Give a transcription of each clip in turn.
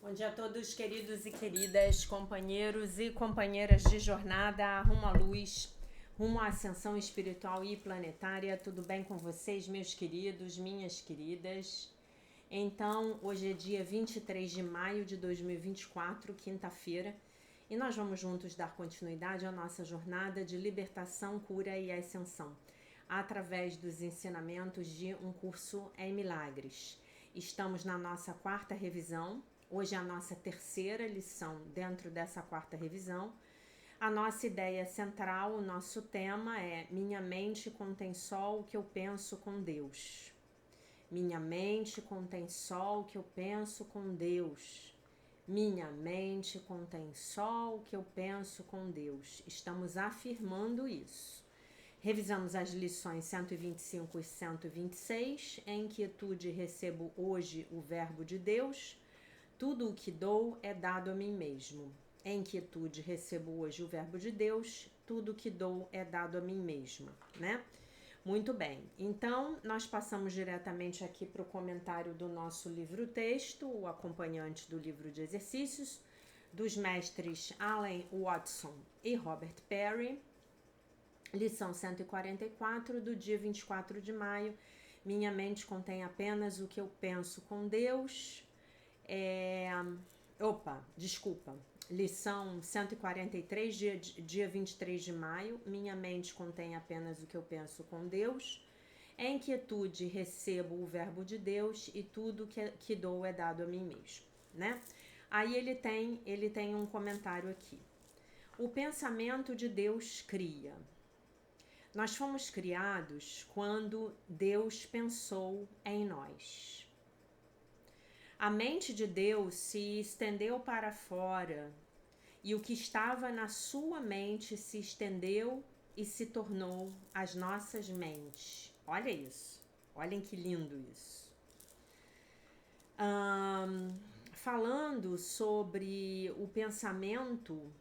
Bom dia a todos, queridos e queridas, companheiros e companheiras de jornada rumo à luz, rumo à ascensão espiritual e planetária. Tudo bem com vocês, meus queridos, minhas queridas? Então, hoje é dia 23 de maio de 2024, quinta-feira, e nós vamos juntos dar continuidade à nossa jornada de libertação, cura e ascensão, através dos ensinamentos de um curso em milagres. Estamos na nossa quarta revisão. Hoje é a nossa terceira lição dentro dessa quarta revisão. A nossa ideia central, o nosso tema é: minha mente contém só o que eu penso com Deus. Minha mente contém só o que eu penso com Deus. Minha mente contém só o que eu penso com Deus. Estamos afirmando isso. Revisamos as lições 125 e 126. Em quietude recebo hoje o verbo de Deus. Tudo o que dou é dado a mim mesmo. Em quietude recebo hoje o verbo de Deus. Tudo o que dou é dado a mim mesma, né? Muito bem. Então, nós passamos diretamente aqui para o comentário do nosso livro-texto, o acompanhante do livro de exercícios, dos mestres Alan Watson e Robert Perry. Lição 144, do dia 24 de maio. Minha mente contém apenas o que eu penso com Deus. Lição 143, dia 23 de maio. Minha mente contém apenas o que eu penso com Deus. Em quietude recebo o verbo de Deus e tudo que dou é dado a mim mesmo, né? Aí ele tem um comentário aqui. O pensamento de Deus cria. Nós fomos criados quando Deus pensou em nós. A mente de Deus se estendeu para fora e o que estava na sua mente se estendeu e se tornou as nossas mentes. Olha isso. Olhem que lindo isso. Falando sobre o pensamento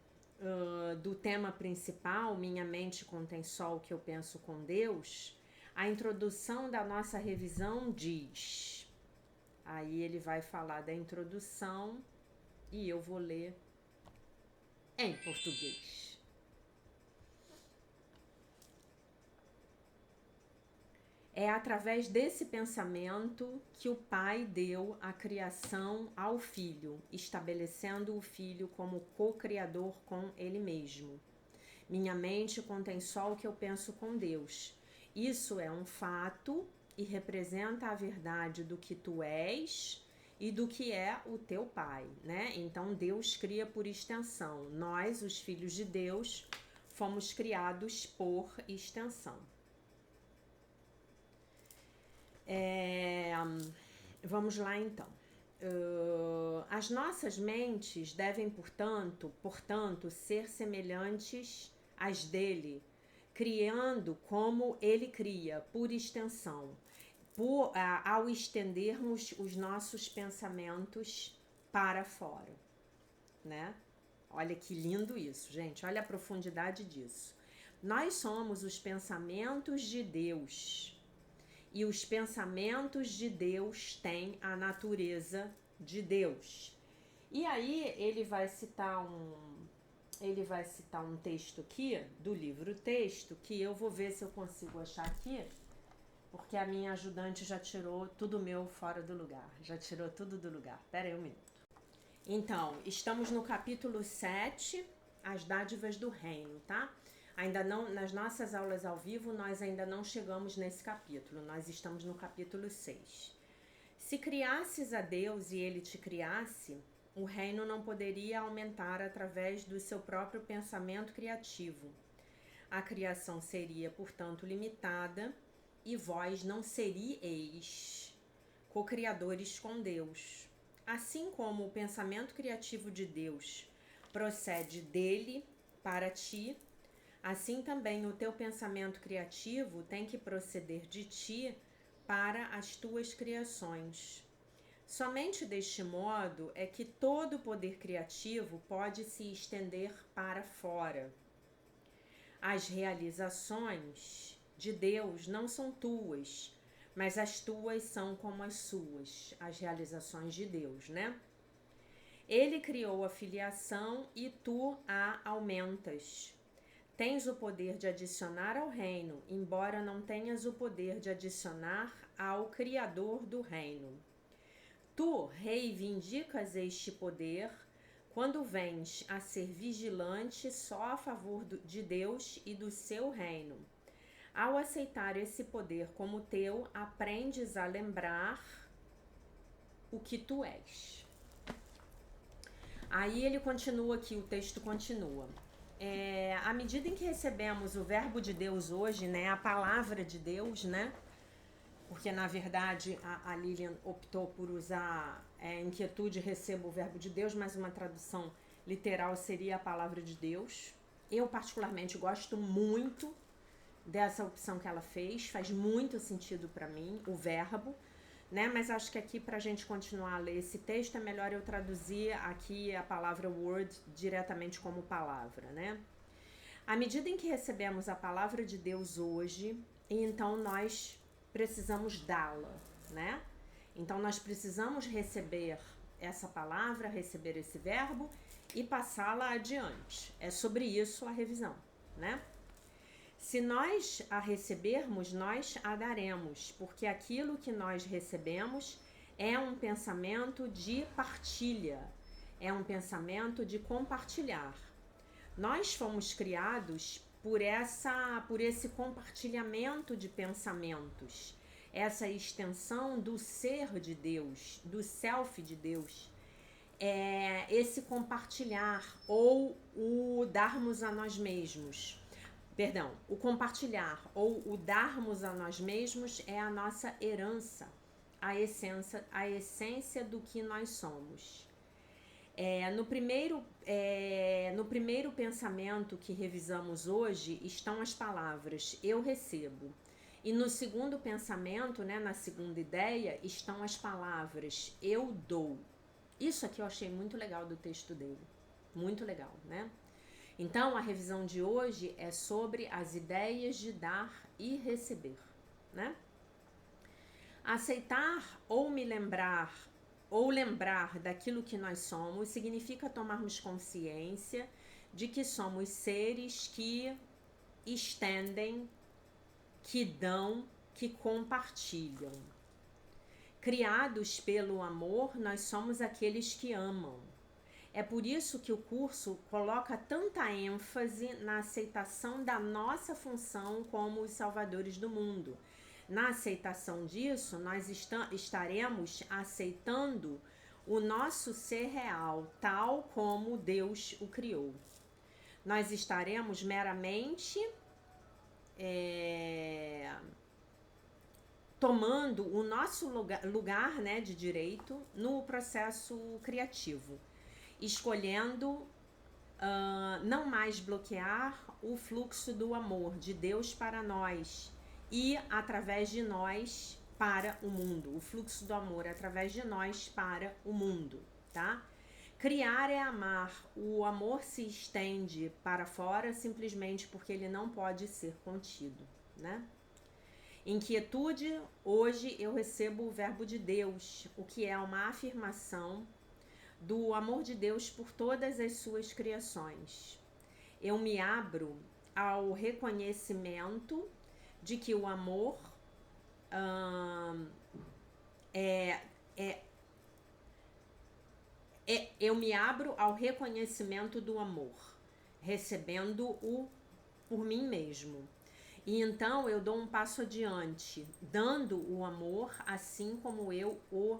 do tema principal, minha mente contém só o que eu penso com Deus, a introdução da nossa revisão diz... Aí ele vai falar da introdução e eu vou ler em português. É através desse pensamento que o Pai deu a criação ao Filho, estabelecendo o Filho como co-criador com Ele mesmo. Minha mente contém só o que eu penso com Deus. Isso é um fato e representa a verdade do que tu és e do que é o teu Pai, né? Então Deus cria por extensão. Nós, os filhos de Deus, fomos criados por extensão. Vamos lá então. As nossas mentes devem, portanto, ser semelhantes às dele, criando como ele cria, por extensão, ao estendermos os nossos pensamentos para fora, né? Olha que lindo isso, gente, olha a profundidade disso. Nós somos os pensamentos de Deus. E os pensamentos de Deus têm a natureza de Deus. E aí ele vai citar um texto aqui do livro texto que eu vou ver se eu consigo achar aqui, porque a minha ajudante já tirou tudo meu fora do lugar. Já tirou tudo do lugar. Pera aí um minuto. Então, estamos no capítulo 7, as dádivas do reino, tá? Ainda não, nas nossas aulas ao vivo, nós ainda não chegamos nesse capítulo, nós estamos no capítulo 6. Se criasses a Deus e ele te criasse, o reino não poderia aumentar através do seu próprio pensamento criativo. A criação seria, portanto, limitada e vós não seríeis co-criadores com Deus. Assim como o pensamento criativo de Deus procede dele para ti, assim também o teu pensamento criativo tem que proceder de ti para as tuas criações. Somente deste modo é que todo o poder criativo pode se estender para fora. As realizações de Deus não são tuas, mas as tuas são como as suas, as realizações de Deus, né? Ele criou a filiação e tu a aumentas. Tens o poder de adicionar ao reino, embora não tenhas o poder de adicionar ao Criador do reino. Tu reivindicas este poder quando vens a ser vigilante só a favor de Deus e do seu reino. Ao aceitar esse poder como teu, aprendes a lembrar o que tu és. Aí ele continua aqui, o texto continua. À medida em que recebemos o verbo de Deus hoje, né, a palavra de Deus, né, porque na verdade a Lilian optou por usar inquietude, recebo o verbo de Deus, mas uma tradução literal seria a palavra de Deus. Eu particularmente gosto muito dessa opção que ela fez, faz muito sentido para mim, o verbo, né? Mas acho que aqui para a gente continuar a ler esse texto é melhor eu traduzir aqui a palavra word diretamente como palavra, né? À medida em que recebemos a palavra de Deus hoje, então nós precisamos dá-la, né? Então nós precisamos receber essa palavra, receber esse verbo e passá-la adiante. É sobre isso a revisão, né? Se nós a recebermos, nós a daremos, porque aquilo que nós recebemos é um pensamento de partilha, é um pensamento de compartilhar. Nós fomos criados por esse compartilhamento de pensamentos, essa extensão do ser de Deus, do self de Deus, esse compartilhar ou o darmos a nós mesmos. Perdão, o compartilhar ou o darmos a nós mesmos é a nossa herança, a essência do que nós somos. No primeiro pensamento que revisamos hoje estão as palavras eu recebo. E no segundo pensamento, né, na segunda ideia, estão as palavras eu dou. Isso aqui eu achei muito legal do texto dele. Muito legal, né? Então, a revisão de hoje é sobre as ideias de dar e receber, né? Aceitar ou lembrar daquilo que nós somos significa tomarmos consciência de que somos seres que estendem, que dão, que compartilham. Criados pelo amor, nós somos aqueles que amam. É por isso que o curso coloca tanta ênfase na aceitação da nossa função como os salvadores do mundo. Na aceitação disso, nós estaremos aceitando o nosso ser real, tal como Deus o criou. Nós estaremos meramente tomando o nosso lugar, né, de direito no processo criativo, escolhendo não mais bloquear o fluxo do amor de Deus para nós e através de nós para o mundo, o fluxo do amor através de nós para o mundo, tá? Criar é amar, o amor se estende para fora simplesmente porque ele não pode ser contido, né? Inquietude, hoje eu recebo o verbo de Deus, o que é uma afirmação do amor de Deus por todas as suas criações. Eu me abro ao reconhecimento de que o amor eu me abro ao reconhecimento do amor, recebendo-o por mim mesmo. E então eu dou um passo adiante, dando o amor assim como eu o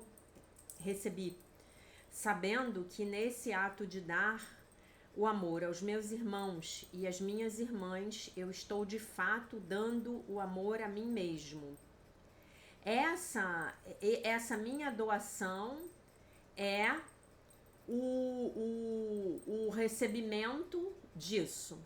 recebi, sabendo que nesse ato de dar o amor aos meus irmãos e às minhas irmãs, eu estou de fato dando o amor a mim mesmo. Essa minha doação é o recebimento disso.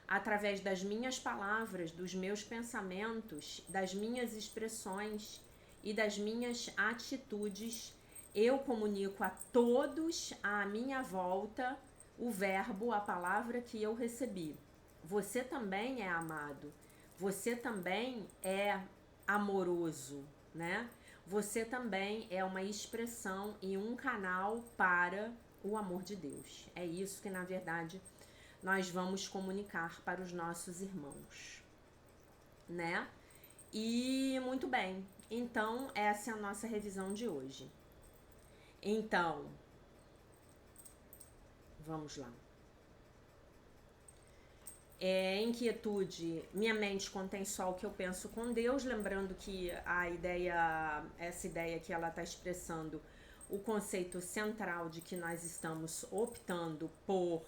Através das minhas palavras, dos meus pensamentos, das minhas expressões e das minhas atitudes, eu comunico a todos à minha volta o verbo, a palavra que eu recebi. Você também é amado, você também é amoroso, né? você também é uma expressão e um canal para o amor de Deus. É isso que, na verdade, nós vamos comunicar para os nossos irmãos, né? E muito bem, então essa é a nossa revisão de hoje. Então, vamos lá. Inquietude, minha mente contém só o que eu penso com Deus, lembrando que essa ideia que ela está expressando o conceito central de que nós estamos optando por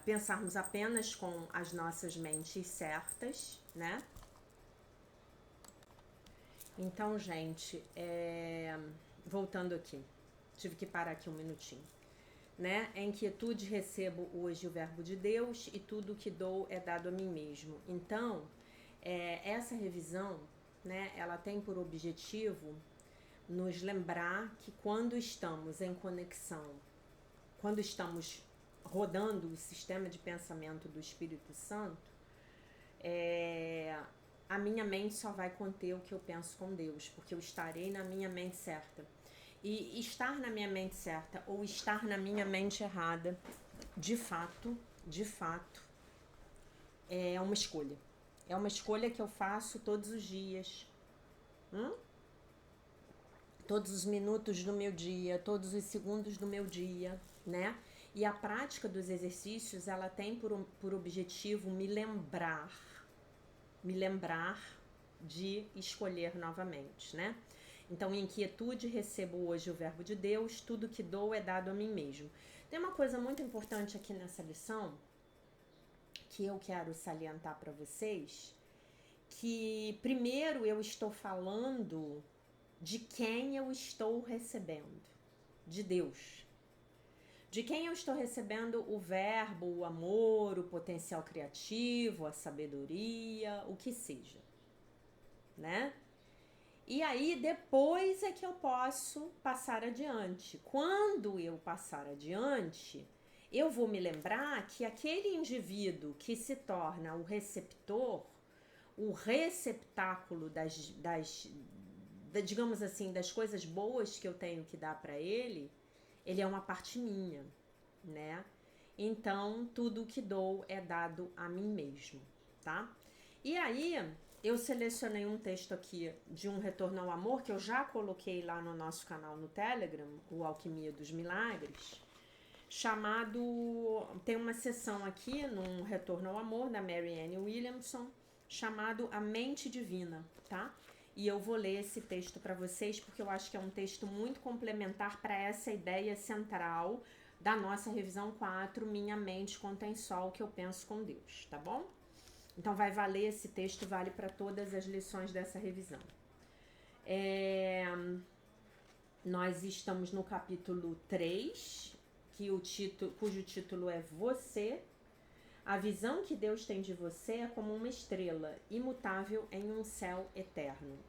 pensarmos apenas com as nossas mentes certas, né? Então, gente, voltando aqui, tive que parar aqui um minutinho. Né? Em quietude recebo hoje o verbo de Deus e tudo que dou é dado a mim mesmo. Então, essa revisão, né, ela tem por objetivo nos lembrar que quando estamos em conexão, quando estamos rodando o sistema de pensamento do Espírito Santo, a minha mente só vai conter o que eu penso com Deus, porque eu estarei na minha mente certa. E estar na minha mente certa ou estar na minha mente errada, de fato, é uma escolha. É uma escolha que eu faço todos os dias. Todos os minutos do meu dia, todos os segundos do meu dia, né? E a prática dos exercícios, ela tem por objetivo me lembrar de escolher novamente, né? Então, em quietude recebo hoje o verbo de Deus, tudo que dou é dado a mim mesmo. Tem uma coisa muito importante aqui nessa lição, que eu quero salientar para vocês, que primeiro eu estou falando de quem eu estou recebendo, de Deus. De quem eu estou recebendo o verbo, o amor, o potencial criativo, a sabedoria, o que seja, né? E aí, depois é que eu posso passar adiante. Quando eu passar adiante, eu vou me lembrar que aquele indivíduo que se torna o receptor, o receptáculo digamos assim, das coisas boas que eu tenho que dar para ele é uma parte minha, né? Então, tudo o que dou é dado a mim mesmo, tá? E aí, eu selecionei um texto aqui de um retorno ao amor, que eu já coloquei lá no nosso canal no Telegram, o Alquimia dos Milagres, chamado... Tem uma sessão aqui, num retorno ao amor, da Marianne Williamson, chamado A Mente Divina, tá? E eu vou ler esse texto para vocês, porque eu acho que é um texto muito complementar para essa ideia central da nossa revisão 4, Minha Mente Contém Só o que eu penso com Deus, tá bom? Então vai valer, esse texto vale para todas as lições dessa revisão. Nós estamos no capítulo 3, cujo título é Você. A visão que Deus tem de você é como uma estrela, imutável em um céu eterno.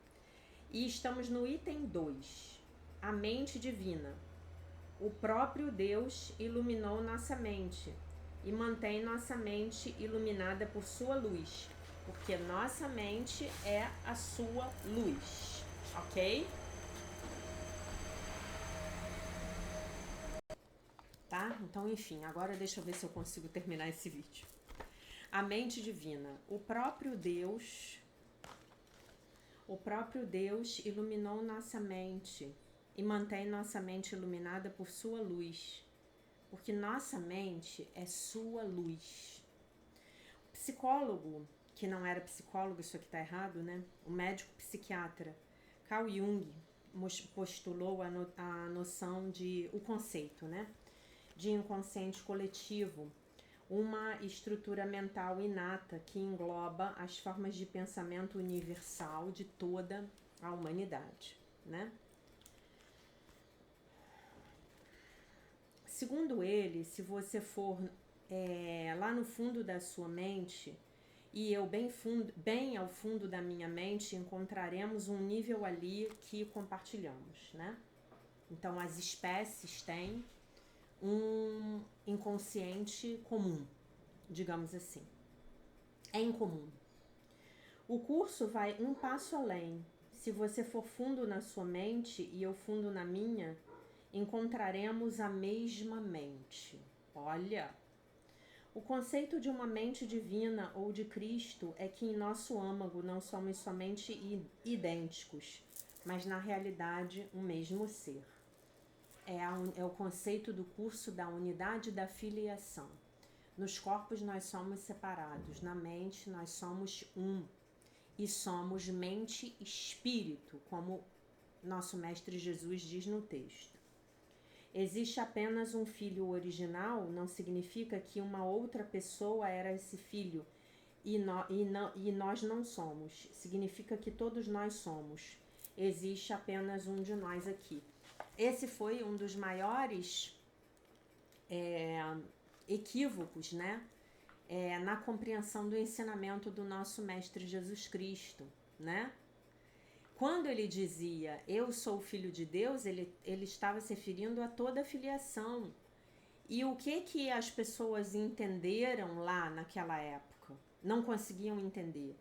E estamos no item 2, a mente divina. O próprio Deus iluminou nossa mente e mantém nossa mente iluminada por sua luz, porque nossa mente é a sua luz, ok? Tá? Então, enfim, agora deixa eu ver se eu consigo terminar esse vídeo. A mente divina. O próprio Deus iluminou nossa mente e mantém nossa mente iluminada por sua luz, porque nossa mente é sua luz. O psicólogo, que não era psicólogo, isso aqui tá errado, né? O médico psiquiatra Carl Jung postulou a noção o conceito, né? De inconsciente coletivo, uma estrutura mental inata que engloba as formas de pensamento universal de toda a humanidade, né? Segundo ele, se você for lá no fundo da sua mente, e eu bem ao fundo da minha mente, encontraremos um nível ali que compartilhamos, né? Então, as espécies têm um inconsciente comum, digamos assim. É incomum. O curso vai um passo além. Se você for fundo na sua mente e eu fundo na minha, encontraremos a mesma mente. Olha, o conceito de uma mente divina ou de Cristo é que em nosso âmago não somos somente idênticos, mas na realidade um mesmo ser. É o conceito do curso da unidade da filiação. Nos corpos nós somos separados, na mente nós somos um. E somos mente e espírito, como nosso Mestre Jesus diz no texto. Existe apenas um filho original, não significa que uma outra pessoa era esse filho e nós não somos. Significa que todos nós somos. Existe apenas um de nós aqui. Esse foi um dos maiores equívocos, né? Na compreensão do ensinamento do nosso Mestre Jesus Cristo, né? Quando ele dizia, eu sou o Filho de Deus, ele estava se referindo a toda a filiação. E o que as pessoas entenderam lá naquela época? Não conseguiam entender.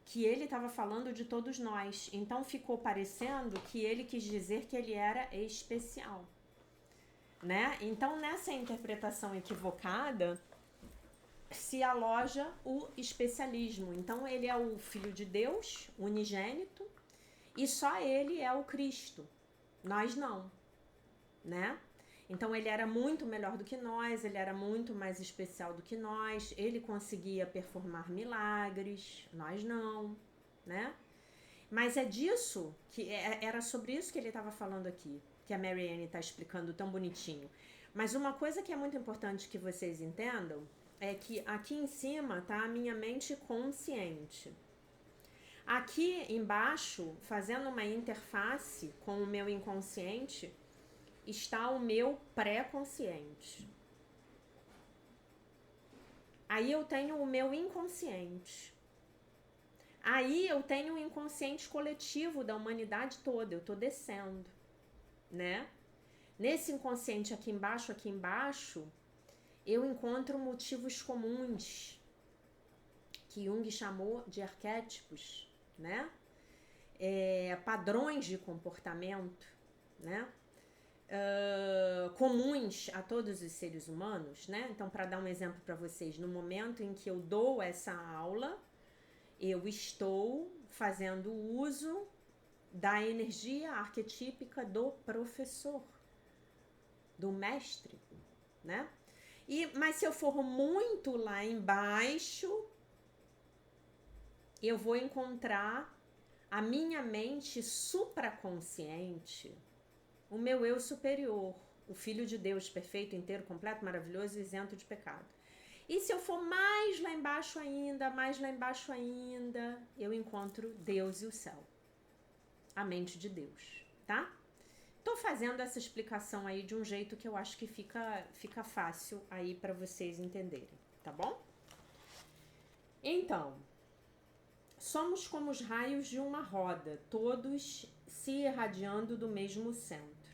Que ele estava falando de todos nós. Então ficou parecendo que ele quis dizer que ele era especial. Né? Então, nessa interpretação equivocada, se aloja o especialismo. Então, ele é o Filho de Deus, unigênito, e só ele é o Cristo. Nós não, né? Então, ele era muito melhor do que nós, ele era muito mais especial do que nós, ele conseguia performar milagres, nós não, né? Mas é disso, era sobre isso que ele estava falando aqui, que a Mary Ann está explicando tão bonitinho. Mas uma coisa que é muito importante que vocês entendam é que aqui em cima está a minha mente consciente. Aqui embaixo, fazendo uma interface com o meu inconsciente, está o meu pré-consciente. Aí eu tenho o meu inconsciente. Aí eu tenho o inconsciente coletivo da humanidade toda, eu tô descendo, né? Nesse inconsciente aqui embaixo, eu encontro motivos comuns, que Jung chamou de arquétipos, né? Padrões de comportamento, né? Comuns a todos os seres humanos, né? Então, para dar um exemplo para vocês, no momento em que eu dou essa aula, eu estou fazendo uso da energia arquetípica do professor, do mestre, né? Mas se eu for muito lá embaixo, eu vou encontrar a minha mente supraconsciente, o meu eu superior, o Filho de Deus perfeito, inteiro, completo, maravilhoso e isento de pecado. E se eu for mais lá embaixo ainda, eu encontro Deus e o céu. A mente de Deus, tá? Tô fazendo essa explicação aí de um jeito que eu acho que fica fácil aí para vocês entenderem, tá bom? Então, somos como os raios de uma roda, todos se irradiando do mesmo centro.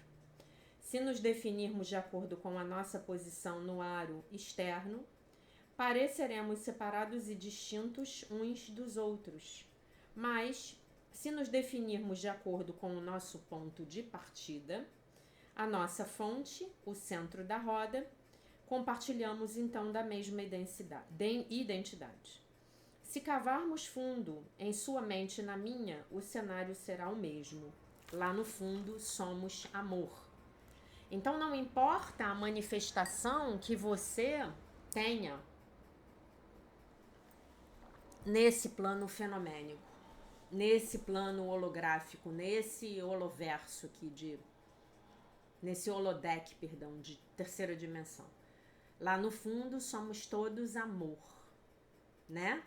Se nos definirmos de acordo com a nossa posição no aro externo, pareceremos separados e distintos uns dos outros. Mas, se nos definirmos de acordo com o nosso ponto de partida, a nossa fonte, o centro da roda, compartilhamos então da mesma identidade. Se cavarmos fundo em sua mente e na minha, o cenário será o mesmo. Lá no fundo, somos amor. Então, não importa a manifestação que você tenha nesse plano fenomênico, nesse plano holográfico, nesse holoverso aqui, nesse holodeck, perdão, de terceira dimensão. Lá no fundo, somos todos amor, né?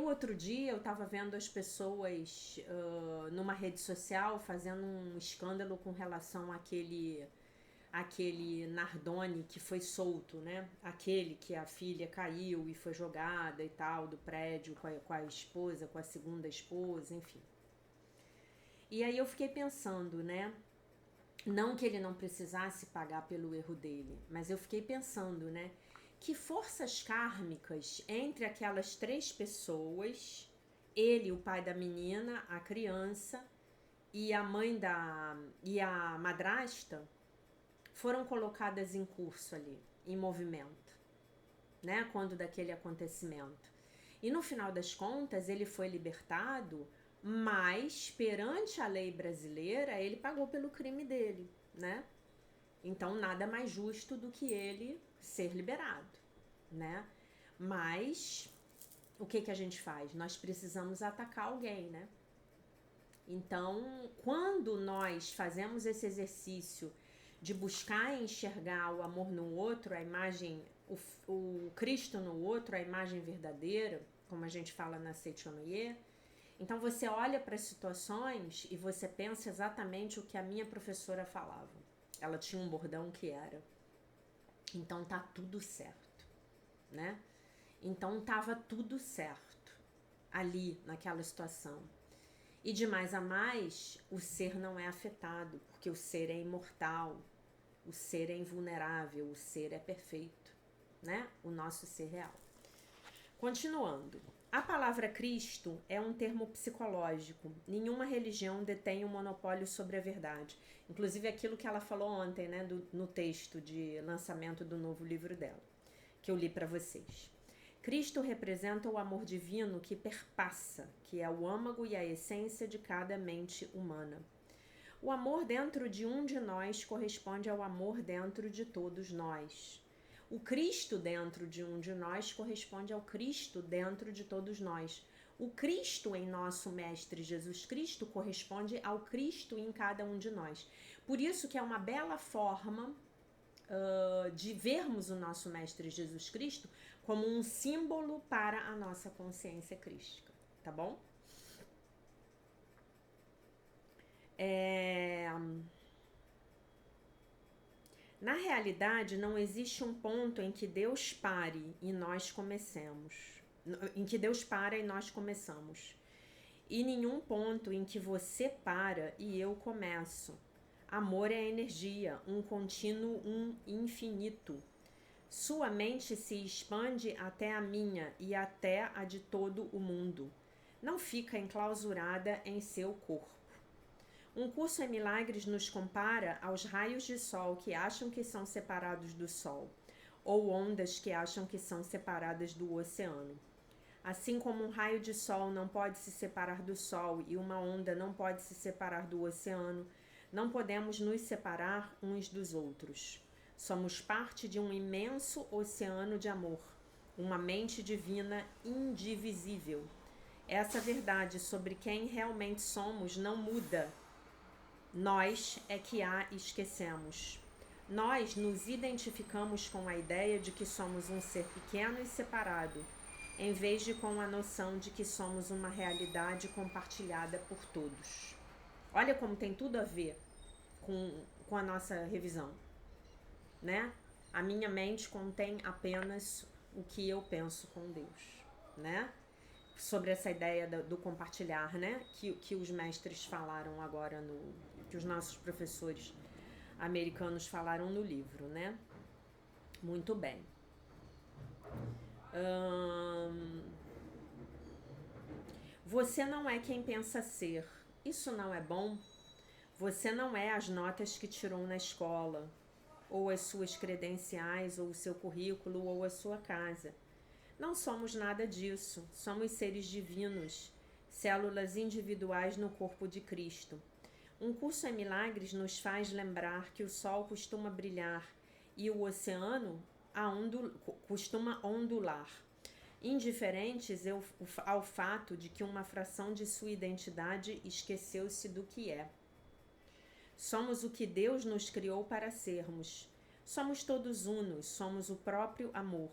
Outro dia, eu tava vendo as pessoas numa rede social fazendo um escândalo com relação àquele Nardone que foi solto, né? Aquele que a filha caiu e foi jogada e tal, do prédio com a esposa, com a segunda esposa, enfim. E aí eu fiquei pensando, né? Não que ele não precisasse pagar pelo erro dele, mas eu fiquei pensando, né? que forças kármicas entre aquelas 3 pessoas, ele, o pai da menina, a criança e a mãe e a madrasta, foram colocadas em curso ali, em movimento, né, quando daquele acontecimento. E no final das contas, ele foi libertado, mas perante a lei brasileira, ele pagou pelo crime dele, né? Então, nada mais justo do que ele ser liberado, né? Mas, o que a gente faz? Nós precisamos atacar alguém, né? Então, quando nós fazemos esse exercício de buscar enxergar o amor no outro, a imagem, o Cristo no outro, a imagem verdadeira, como a gente fala na Seichonoye, então você olha para as situações e você pensa exatamente o que a minha professora falava. Ela tinha um bordão que era: então tá tudo certo, né? Então tava tudo certo ali naquela situação. E de mais a mais, o ser não é afetado, porque o ser é imortal, o ser é invulnerável, o ser é perfeito, né? O nosso ser real. Continuando. A palavra Cristo é um termo psicológico. Nenhuma religião detém um monopólio sobre a verdade. Inclusive aquilo que ela falou ontem, né, no texto de lançamento do novo livro dela, que eu li para vocês. Cristo representa o amor divino que perpassa, que é o âmago e a essência de cada mente humana. O amor dentro de um de nós corresponde ao amor dentro de todos nós. O Cristo dentro de um de nós corresponde ao Cristo dentro de todos nós. O Cristo em nosso Mestre Jesus Cristo corresponde ao Cristo em cada um de nós. Por isso que é uma bela forma de vermos o nosso Mestre Jesus Cristo como um símbolo para a nossa consciência crística, tá bom? Na realidade, não existe um ponto em que Deus pare e nós comecemos. Em que Deus para e nós começamos. E nenhum ponto em que você para e eu começo. Amor é energia, um contínuo, um infinito. Sua mente se expande até a minha e até a de todo o mundo. Não fica enclausurada em seu corpo. Um curso em milagres nos compara aos raios de sol que acham que são separados do sol, ou ondas que acham que são separadas do oceano. Assim como um raio de sol não pode se separar do sol e uma onda não pode se separar do oceano, não podemos nos separar uns dos outros. Somos parte de um imenso oceano de amor, uma mente divina indivisível. Essa verdade sobre quem realmente somos não muda. Nós é que a esquecemos. Nós nos identificamos com a ideia de que somos um ser pequeno e separado, em vez de com a noção de que somos uma realidade compartilhada por todos. Olha como tem tudo a ver com a nossa revisão, né? A minha mente contém apenas o que eu penso com Deus, né? Sobre essa ideia do compartilhar, né? Que os mestres falaram agora que os nossos professores americanos falaram no livro, né? Muito bem. Você não é quem pensa ser. Isso não é bom? Você não é as notas que tirou na escola, ou as suas credenciais, ou o seu currículo, ou a sua casa. Não somos nada disso. Somos seres divinos, células individuais no corpo de Cristo. Um curso em milagres nos faz lembrar que o sol costuma brilhar e o oceano costuma ondular, indiferentes ao fato de que uma fração de sua identidade esqueceu-se do que é. Somos o que Deus nos criou para sermos. Somos todos unos, somos o próprio amor.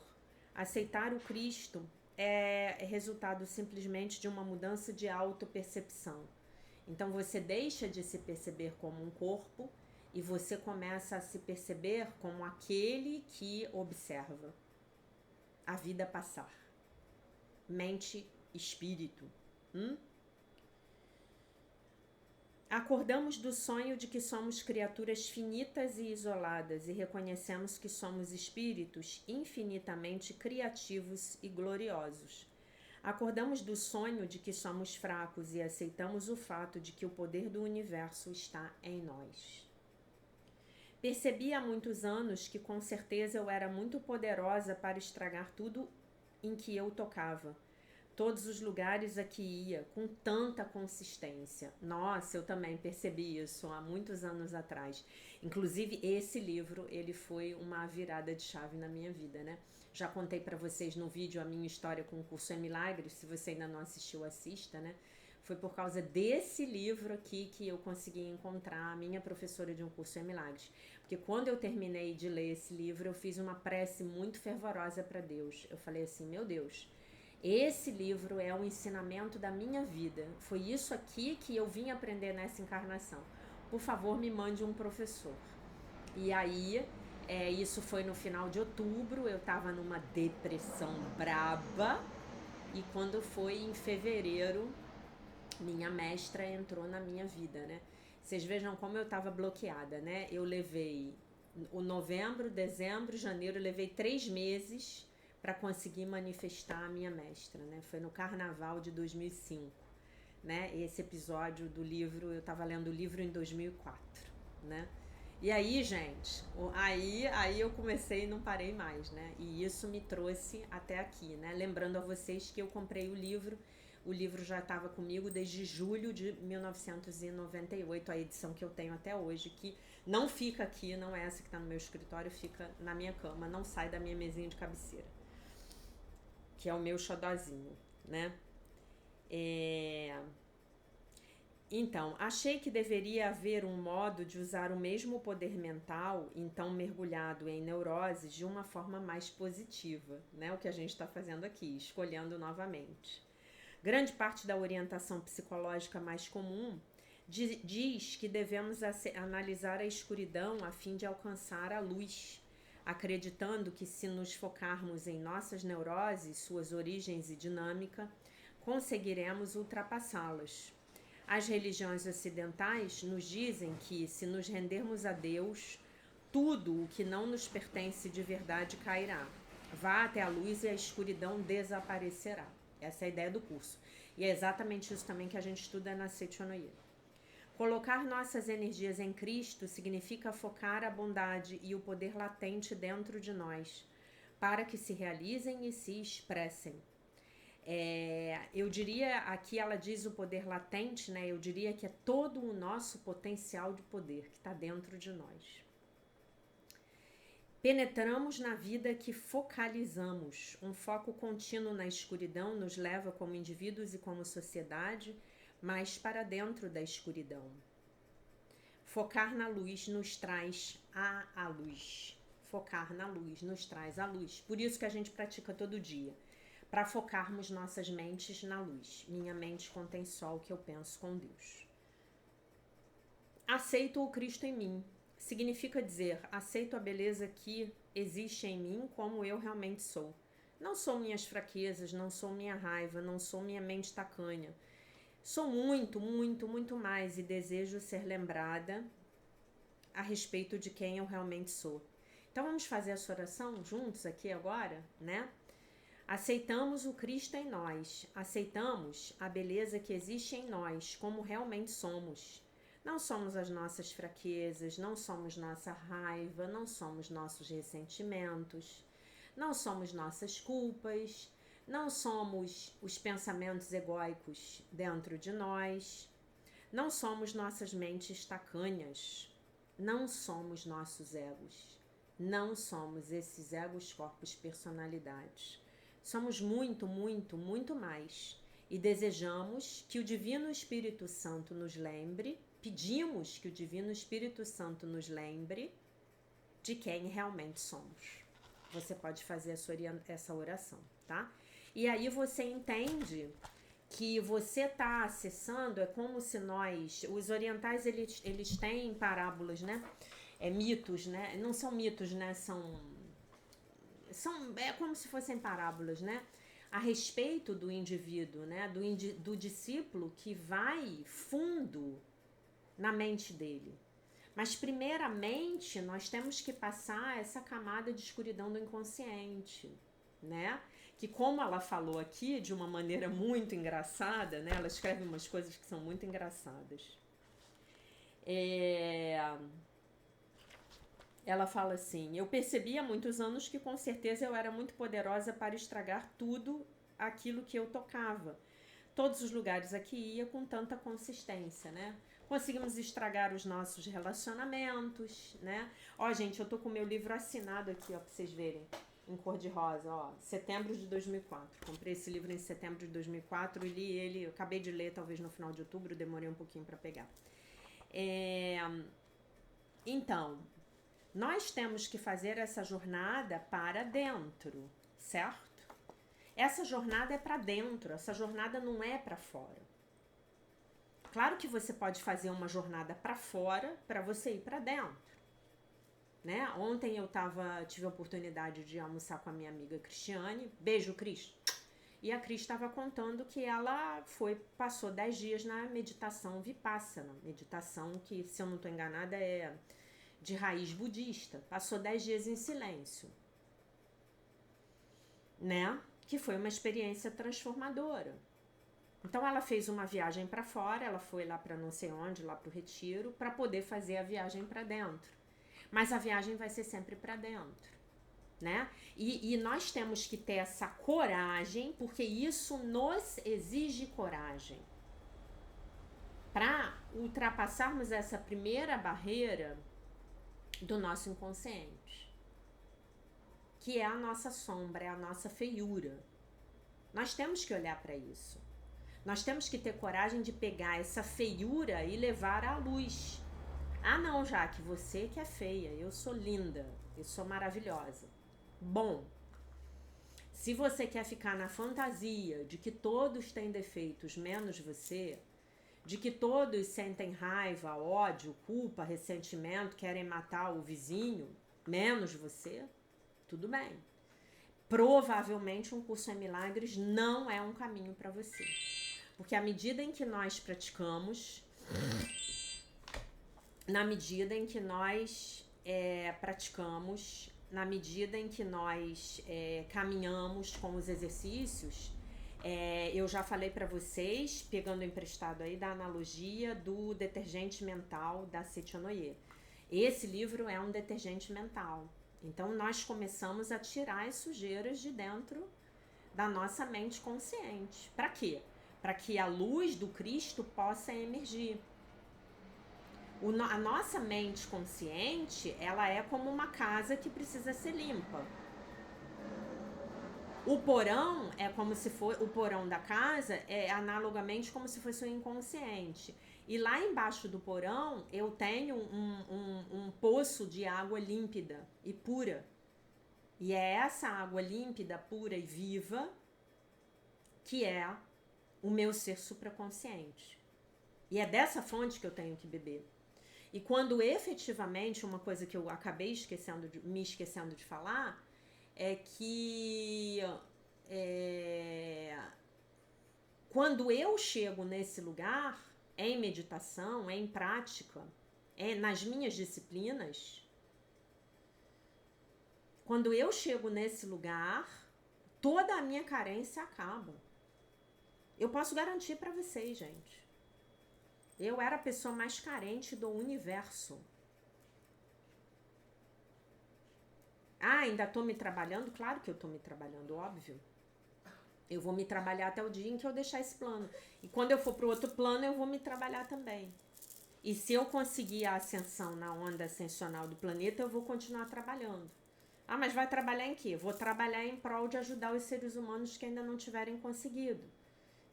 Aceitar o Cristo é resultado simplesmente de uma mudança de autopercepção. Então você deixa de se perceber como um corpo e você começa a se perceber como aquele que observa a vida passar. Mente, espírito. Acordamos do sonho de que somos criaturas finitas e isoladas e reconhecemos que somos espíritos infinitamente criativos e gloriosos. Acordamos do sonho de que somos fracos e aceitamos o fato de que o poder do universo está em nós. Percebi há muitos anos que com certeza eu era muito poderosa para estragar tudo em que eu tocava. Todos os lugares a que ia, com tanta consistência. Nossa, eu também percebi isso há muitos anos atrás. Inclusive, esse livro, ele foi uma virada de chave na minha vida, né? Já contei para vocês no vídeo a minha história com o curso é Milagres. Se você ainda não assistiu, assista, né? Foi por causa desse livro aqui que eu consegui encontrar a minha professora de um curso em Milagres. Porque quando eu terminei de ler esse livro, eu fiz uma prece muito fervorosa para Deus. Eu falei assim, meu Deus, esse livro é um ensinamento da minha vida. Foi isso aqui que eu vim aprender nessa encarnação. Por favor, me mande um professor. E aí, isso foi no final de outubro, eu estava numa depressão braba. E quando foi em fevereiro, minha mestra entrou na minha vida, né? Vocês vejam como eu estava bloqueada, né? Eu levei o novembro, dezembro, janeiro, eu levei 3 meses para conseguir manifestar a minha mestra, né? Foi no carnaval de 2005, né? Esse episódio do livro, eu estava lendo o livro em 2004, né? E aí, gente, aí eu comecei e não parei mais, né? E isso me trouxe até aqui, né? Lembrando a vocês que eu comprei o livro já estava comigo desde julho de 1998, a edição que eu tenho até hoje, que não fica aqui, não é essa que está no meu escritório, fica na minha cama, não sai da minha mesinha de cabeceira, que é o meu xodozinho, né? Então, achei que deveria haver um modo de usar o mesmo poder mental, então mergulhado em neuroses, de uma forma mais positiva, né? O que a gente está fazendo aqui, escolhendo novamente. Grande parte da orientação psicológica mais comum diz que devemos analisar a escuridão a fim de alcançar a luz, acreditando que se nos focarmos em nossas neuroses, suas origens e dinâmica, conseguiremos ultrapassá-las. As religiões ocidentais nos dizem que, se nos rendermos a Deus, tudo o que não nos pertence de verdade cairá. Vá até a luz e a escuridão desaparecerá. Essa é a ideia do curso. E é exatamente isso também que a gente estuda na Sechonoye. Colocar nossas energias em Cristo significa focar a bondade e o poder latente dentro de nós, para que se realizem e se expressem. Eu diria, aqui ela diz o poder latente, né? Eu diria que é todo o nosso potencial de poder que está dentro de nós. Penetramos na vida que focalizamos. Um foco contínuo na escuridão nos leva como indivíduos e como sociedade mais para dentro da escuridão. Focar na luz nos traz a luz. Focar na luz nos traz a luz. Por isso que a gente pratica todo dia. Para focarmos nossas mentes na luz. Minha mente contém só o que eu penso com Deus. Aceito o Cristo em mim. Significa dizer, aceito a beleza que existe em mim como eu realmente sou. Não sou minhas fraquezas, não sou minha raiva, não sou minha mente tacanha. Sou muito, muito, muito mais e desejo ser lembrada a respeito de quem eu realmente sou. Então vamos fazer essa oração juntos aqui agora, né? Aceitamos o Cristo em nós, aceitamos a beleza que existe em nós, como realmente somos. Não somos as nossas fraquezas, não somos nossa raiva, não somos nossos ressentimentos, não somos nossas culpas, não somos os pensamentos egóicos dentro de nós, não somos nossas mentes tacanhas, não somos nossos egos, não somos esses egos, corpos, personalidades. Somos muito, muito, muito mais. E desejamos que o Divino Espírito Santo nos lembre, pedimos que o Divino Espírito Santo nos lembre de quem realmente somos. Você pode fazer essa oração, tá? E aí você entende que você está acessando, é como se nós... Os orientais, eles têm parábolas, né? Mitos, né? Não são mitos, né? É como se fossem parábolas, né? A respeito do indivíduo, né? Do discípulo que vai fundo na mente dele. Mas primeiramente nós temos que passar essa camada de escuridão do inconsciente, né? Que como ela falou aqui de uma maneira muito engraçada, né? Ela escreve umas coisas que são muito engraçadas. Ela fala assim: eu percebi há muitos anos que com certeza eu era muito poderosa para estragar tudo aquilo que eu tocava. Todos os lugares aqui ia com tanta consistência, né? Conseguimos estragar os nossos relacionamentos, né? Ó, gente, eu tô com o meu livro assinado aqui, ó, pra vocês verem, em cor de rosa, ó, setembro de 2004. Comprei esse livro em setembro de 2004 e li ele, eu acabei de ler talvez no final de outubro, demorei um pouquinho para pegar. Então, nós temos que fazer essa jornada para dentro, certo? Essa jornada é para dentro, essa jornada não é para fora. Claro que você pode fazer uma jornada para fora para você ir para dentro, né? Ontem eu tive a oportunidade de almoçar com a minha amiga Cristiane, beijo Cris, e a Cris estava contando que ela passou 10 dias na meditação Vipassana, meditação que, se eu não estou enganada, é de raiz budista, passou 10 dias em silêncio, né? Que foi uma experiência transformadora. Então ela fez uma viagem para fora, ela foi lá para não sei onde, lá para o retiro, para poder fazer a viagem para dentro. Mas a viagem vai ser sempre para dentro, né? E nós temos que ter essa coragem, porque isso nos exige coragem. Para ultrapassarmos essa primeira barreira do nosso inconsciente, que é a nossa sombra, é a nossa feiura. Nós temos que olhar para isso. Nós temos que ter coragem de pegar essa feiura e levar à luz. Ah, não, Jaque, você que é feia, eu sou linda, eu sou maravilhosa. Bom, se você quer ficar na fantasia de que todos têm defeitos menos você, de que todos sentem raiva, ódio, culpa, ressentimento, querem matar o vizinho, menos você, tudo bem. Provavelmente um curso em milagres não é um caminho para você. Porque à medida em que nós praticamos, na medida em que nós na medida em que nós caminhamos com os exercícios, eu já falei para vocês, pegando emprestado aí da analogia do detergente mental da Seitianoye. Esse livro é um detergente mental. Então nós começamos a tirar as sujeiras de dentro da nossa mente consciente. Para quê? Para que a luz do Cristo possa emergir. A nossa mente consciente, ela é como uma casa que precisa ser limpa. O porão é como se for, o porão da casa é analogamente como se fosse um inconsciente. E lá embaixo do porão eu tenho um poço de água límpida e pura. E é essa água límpida, pura e viva que é o meu ser supraconsciente. E é dessa fonte que eu tenho que beber. E quando efetivamente, uma coisa que eu acabei me esquecendo de falar, é que quando eu chego nesse lugar, em meditação, em prática, nas minhas disciplinas, quando eu chego nesse lugar, toda a minha carência acaba. Eu posso garantir para vocês, gente. Eu era a pessoa mais carente do universo. Ah, ainda tô me trabalhando? Claro que eu tô me trabalhando, óbvio. Eu vou me trabalhar até o dia em que eu deixar esse plano. E quando eu for pro outro plano, eu vou me trabalhar também. E se eu conseguir a ascensão na onda ascensional do planeta, eu vou continuar trabalhando. Ah, mas vai trabalhar em quê? Vou trabalhar em prol de ajudar os seres humanos que ainda não tiverem conseguido.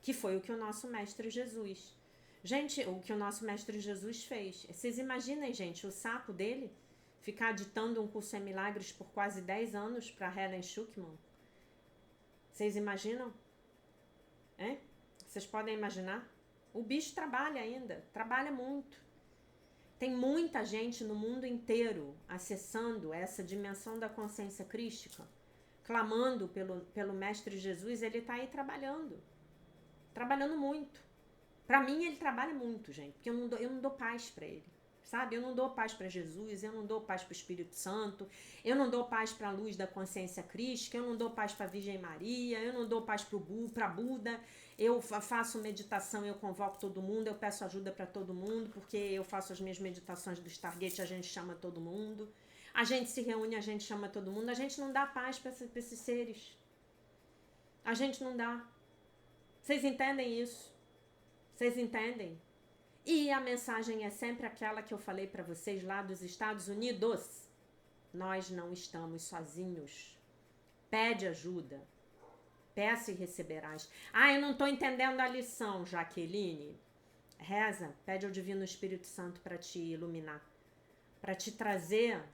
Que foi o que o nosso Mestre Jesus... Gente, o que o nosso Mestre Jesus fez. Vocês imaginem, gente, o saco dele ficar ditando um curso em milagres por quase 10 anos para Helen Schucman? Vocês imaginam? Vocês podem imaginar? O bicho trabalha ainda, trabalha muito. Tem muita gente no mundo inteiro acessando essa dimensão da consciência crística, clamando pelo Mestre Jesus. Ele está aí trabalhando muito, Pra mim, ele trabalha muito, gente, porque eu não dou paz pra ele, sabe? Eu não dou paz pra Jesus, eu não dou paz pro Espírito Santo, eu não dou paz pra luz da consciência crística, eu não dou paz pra Virgem Maria, eu não dou paz pra Buda. Eu faço meditação, eu convoco todo mundo, eu peço ajuda pra todo mundo, porque eu faço as minhas meditações do Stargate, a gente chama todo mundo. A gente se reúne, a gente chama todo mundo, a gente não dá paz pra esses seres. A gente não dá. Vocês entendem isso? Vocês entendem? E a mensagem é sempre aquela que eu falei para vocês lá dos Estados Unidos. Nós não estamos sozinhos. Pede ajuda. Peça e receberás. Ah, eu não estou entendendo a lição, Jaqueline. Reza, pede ao Divino Espírito Santo para te iluminar. Para te trazer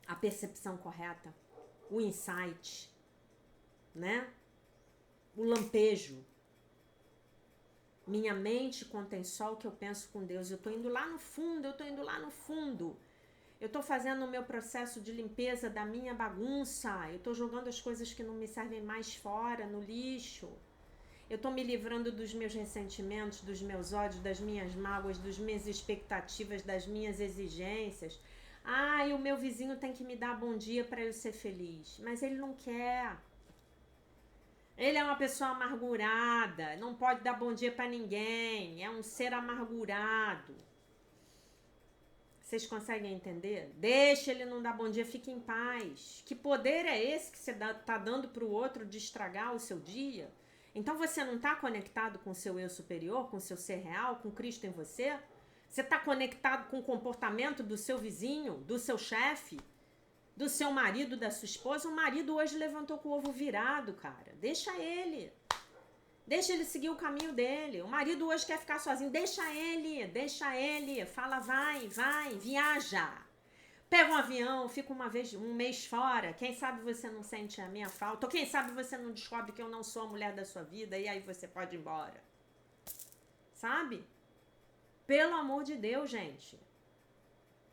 a percepção correta. O insight. Né? O lampejo. Minha mente contém só o que eu penso com Deus. Eu tô indo lá no fundo, Eu tô fazendo o meu processo de limpeza da minha bagunça. Eu tô jogando as coisas que não me servem mais fora, no lixo. Eu tô me livrando dos meus ressentimentos, dos meus ódios, das minhas mágoas, das minhas expectativas, das minhas exigências. Ah, e o meu vizinho tem que me dar bom dia para eu ser feliz. Mas ele não quer. Ele é uma pessoa amargurada, não pode dar bom dia pra ninguém, é um ser amargurado. Vocês conseguem entender? Deixa ele não dar bom dia, fique em paz. Que poder é esse que você tá dando pro outro de estragar o seu dia? Então você não tá conectado com o seu eu superior, com o seu ser real, com Cristo em você? Você tá conectado com o comportamento do seu vizinho, do seu chefe? Do seu marido, da sua esposa? O marido hoje levantou com o ovo virado, cara. Deixa ele. Deixa ele seguir o caminho dele. O marido hoje quer ficar sozinho. Deixa ele. Fala, vai, viaja. Pega um avião, fica um mês fora. Quem sabe você não sente a minha falta. Ou quem sabe você não descobre que eu não sou a mulher da sua vida e aí você pode ir embora. Sabe? Pelo amor de Deus, gente.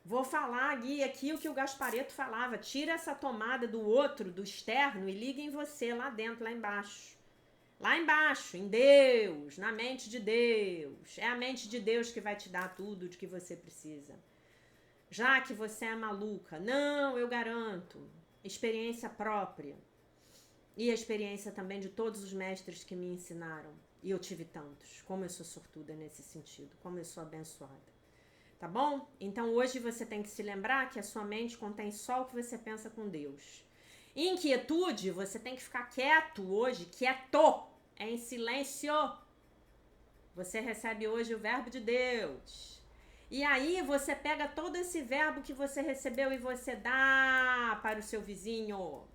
Vou falar aqui o que o Gasparetto falava. Tira essa tomada do outro, do externo, e liga em você, lá dentro, lá embaixo. Lá embaixo, em Deus, na mente de Deus. É a mente de Deus que vai te dar tudo de que você precisa. Já que você é maluca, não, eu garanto. Experiência própria. E a experiência também de todos os mestres que me ensinaram. E eu tive tantos. Como eu sou sortuda nesse sentido. Como eu sou abençoada. Tá bom? Então hoje você tem que se lembrar que a sua mente contém só o que você pensa com Deus. Inquietude, você tem que ficar quieto hoje, quieto, é em silêncio. Você recebe hoje o verbo de Deus. E aí você pega todo esse verbo que você recebeu e você dá para o seu vizinho.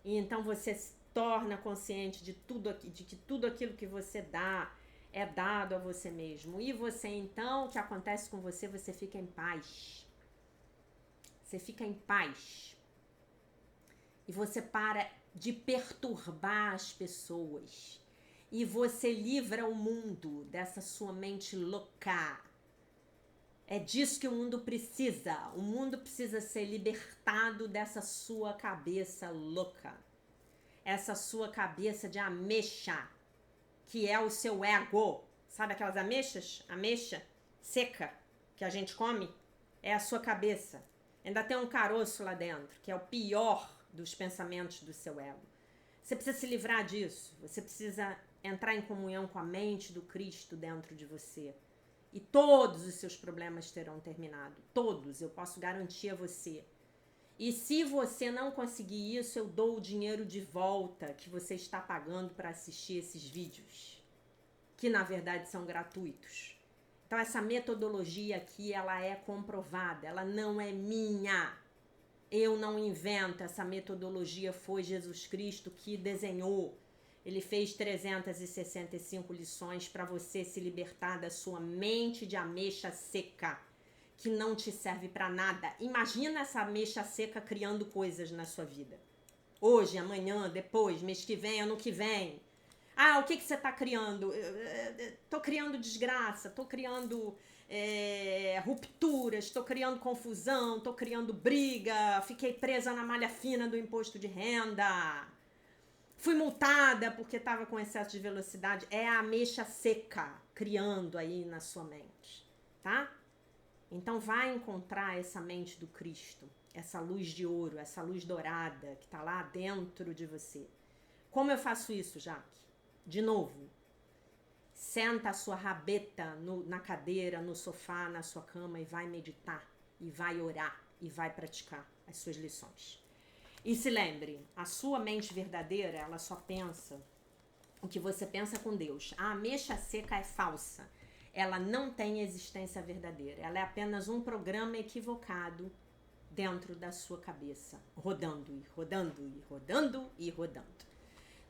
E então você se torna consciente de que tudo aquilo que você dá é dado a você mesmo. E você, então, o que acontece com você? Você fica em paz. Você fica em paz. E você para de perturbar as pessoas. E você livra o mundo dessa sua mente louca. É disso que o mundo precisa. O mundo precisa ser libertado dessa sua cabeça louca. Essa sua cabeça de ameixa, que é o seu ego. Sabe aquelas ameixas? Ameixa seca que a gente come? É a sua cabeça. Ainda tem um caroço lá dentro, que é o pior dos pensamentos do seu ego. Você precisa se livrar disso. Você precisa entrar em comunhão com a mente do Cristo dentro de você. E todos os seus problemas terão terminado. Todos, eu posso garantir a você. E se você não conseguir isso, eu dou o dinheiro de volta que você está pagando para assistir esses vídeos, que na verdade são gratuitos. Então essa metodologia aqui, ela é comprovada, ela não é minha. Eu não invento, essa metodologia foi Jesus Cristo que desenhou. Ele fez 365 lições para você se libertar da sua mente de ameixa seca, que não te serve para nada. Imagina essa ameixa seca criando coisas na sua vida. Hoje, amanhã, depois, mês que vem, ano que vem. Ah, o que você está criando? Estou criando desgraça, estou criando rupturas, estou criando confusão, estou criando briga, fiquei presa na malha fina do imposto de renda. Fui multada porque estava com excesso de velocidade. É a ameixa seca criando aí na sua mente, tá? Então vai encontrar essa mente do Cristo, essa luz de ouro, essa luz dourada que tá lá dentro de você. Como eu faço isso, Jaque? De novo, senta a sua rabeta na cadeira, no sofá, na sua cama e vai meditar, e vai orar, e vai praticar as suas lições. E se lembre, a sua mente verdadeira, ela só pensa o que você pensa com Deus. A ameixa seca é falsa. Ela não tem existência verdadeira. Ela é apenas um programa equivocado dentro da sua cabeça. Rodando e rodando e rodando e rodando.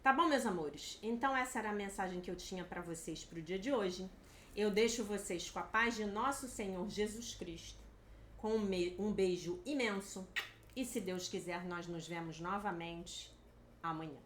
Tá bom, meus amores? Então essa era a mensagem que eu tinha para vocês pro dia de hoje. Eu deixo vocês com a paz de nosso Senhor Jesus Cristo. Com um beijo imenso. E se Deus quiser, nós nos vemos novamente amanhã.